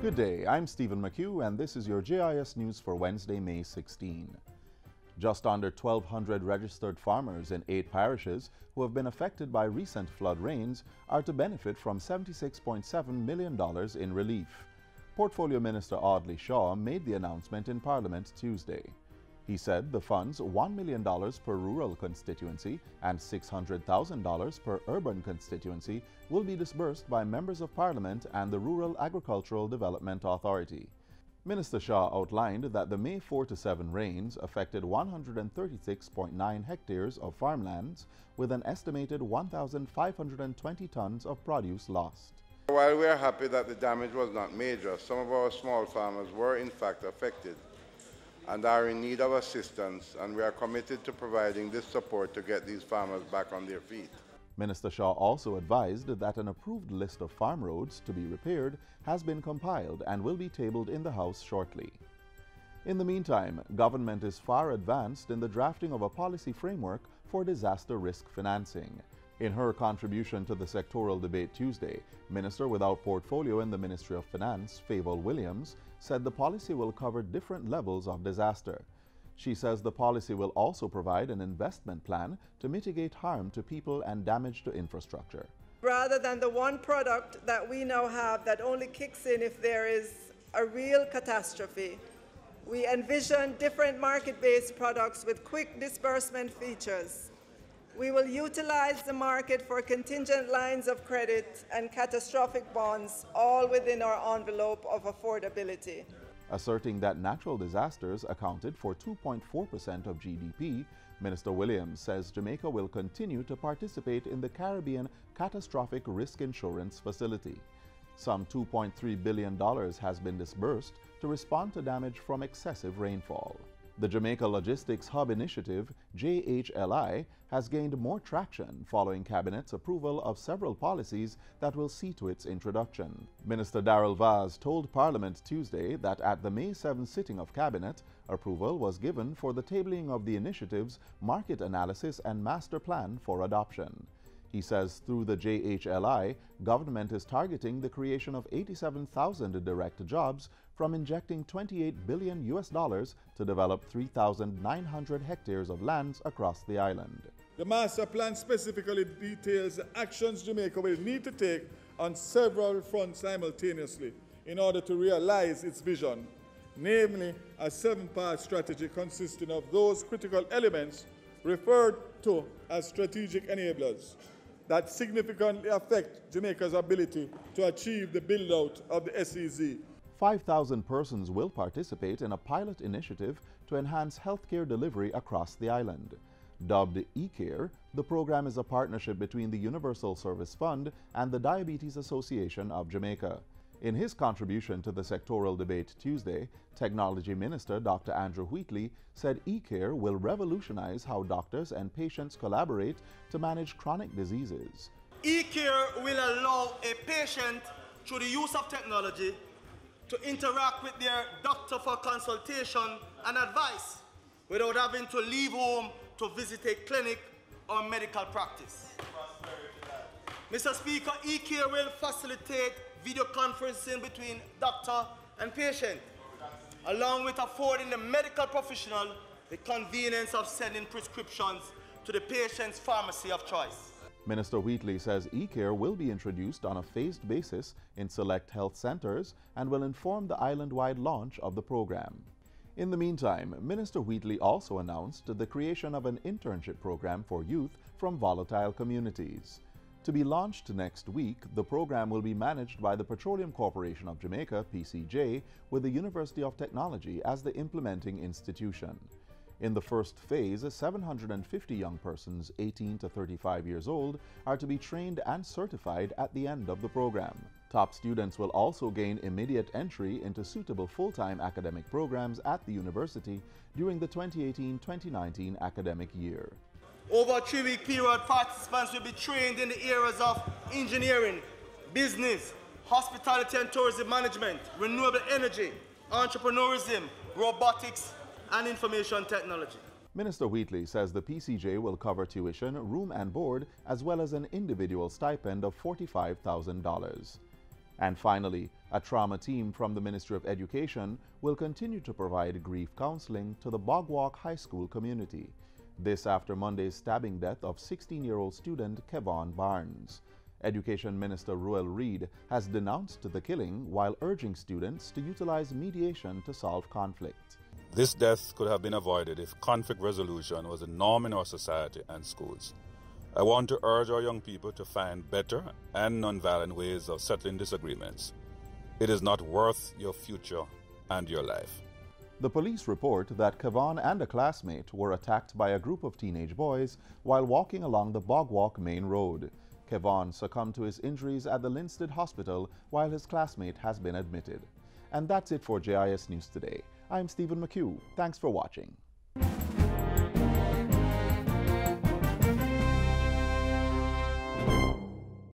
Good day, I'm Stephen McHugh and this is your JIS News for Wednesday, May 16. Just under 1,200 registered farmers in 8 parishes who have been affected by recent flood rains are to benefit from $76.7 million in relief. Portfolio Minister Audley Shaw made the announcement in Parliament Tuesday. He said the funds, $1 million per rural constituency and $600,000 per urban constituency, will be disbursed by members of Parliament and the Rural Agricultural Development Authority. Minister Shaw outlined that the May 4 to 7 rains affected 136.9 hectares of farmlands with an estimated 1,520 tons of produce lost. While we are happy that the damage was not major, some of our small farmers were in fact affected and are in need of assistance, and we are committed to providing this support to get these farmers back on their feet. Minister Shaw also advised that an approved list of farm roads to be repaired has been compiled and will be tabled in the House shortly. In the meantime, government is far advanced in the drafting of a policy framework for disaster risk financing. In her contribution to the sectoral debate Tuesday, Minister without portfolio in the Ministry of Finance, Favour Williams, said the policy will cover different levels of disaster. She says the policy will also provide an investment plan to mitigate harm to people and damage to infrastructure. Rather than the one product that we now have that only kicks in if there is a real catastrophe, we envision different market-based products with quick disbursement features. We will utilize the market for contingent lines of credit and catastrophic bonds, all within our envelope of affordability. Asserting that natural disasters accounted for 2.4% of GDP, Minister Williams says Jamaica will continue to participate in the Caribbean Catastrophic Risk Insurance Facility. Some $2.3 billion has been disbursed to respond to damage from excessive rainfall. The Jamaica Logistics Hub Initiative, JHLI, has gained more traction following Cabinet's approval of several policies that will see to its introduction. Minister Darrell Vaz told Parliament Tuesday that at the May 7 sitting of Cabinet, approval was given for the tabling of the initiative's market analysis and master plan for adoption. He says through the JHLI, government is targeting the creation of 87,000 direct jobs from injecting $28 billion to develop 3,900 hectares of lands across the island. The master plan specifically details the actions Jamaica will need to take on several fronts simultaneously in order to realize its vision, namely a 7-part strategy consisting of those critical elements referred to as strategic enablers that significantly affect Jamaica's ability to achieve the build-out of the SEZ. 5,000 persons will participate in a pilot initiative to enhance healthcare delivery across the island. Dubbed eCare, the program is a partnership between the Universal Service Fund and the Diabetes Association of Jamaica. In his contribution to the sectoral debate Tuesday, Technology Minister Dr. Andrew Wheatley said eCare will revolutionize how doctors and patients collaborate to manage chronic diseases. eCare will allow a patient, through the use of technology, to interact with their doctor for consultation and advice without having to leave home to visit a clinic or medical practice. Mr. Speaker, eCare will facilitate video conferencing between doctor and patient, along with affording the medical professional the convenience of sending prescriptions to the patient's pharmacy of choice. Minister Wheatley says eCare will be introduced on a phased basis in select health centers and will inform the island-wide launch of the program. In the meantime, Minister Wheatley also announced the creation of an internship program for youth from volatile communities. To be launched next week, the program will be managed by the Petroleum Corporation of Jamaica, PCJ, with the University of Technology as the implementing institution. In the first phase, 750 young persons 18 to 35 years old are to be trained and certified at the end of the program. Top students will also gain immediate entry into suitable full-time academic programs at the university during the 2018-2019 academic year. Over a 3-week period, participants will be trained in the areas of engineering, business, hospitality and tourism management, renewable energy, entrepreneurism, robotics, and information technology. Minister Wheatley says the PCJ will cover tuition, room and board, as well as an individual stipend of $45,000. And finally, a trauma team from the Ministry of Education will continue to provide grief counseling to the Bogwalk High School community. This after Monday's stabbing death of 16-year-old student Kevon Barnes. Education Minister Ruel Reid has denounced the killing while urging students to utilize mediation to solve conflict. This death could have been avoided if conflict resolution was a norm in our society and schools. I want to urge our young people to find better and nonviolent ways of settling disagreements. It is not worth your future and your life. The police report that Kevon and a classmate were attacked by a group of teenage boys while walking along the Bogwalk main road. Kevon succumbed to his injuries at the Linstead Hospital while his classmate has been admitted. And that's it for JIS News Today. I'm Stephen McHugh. Thanks for watching.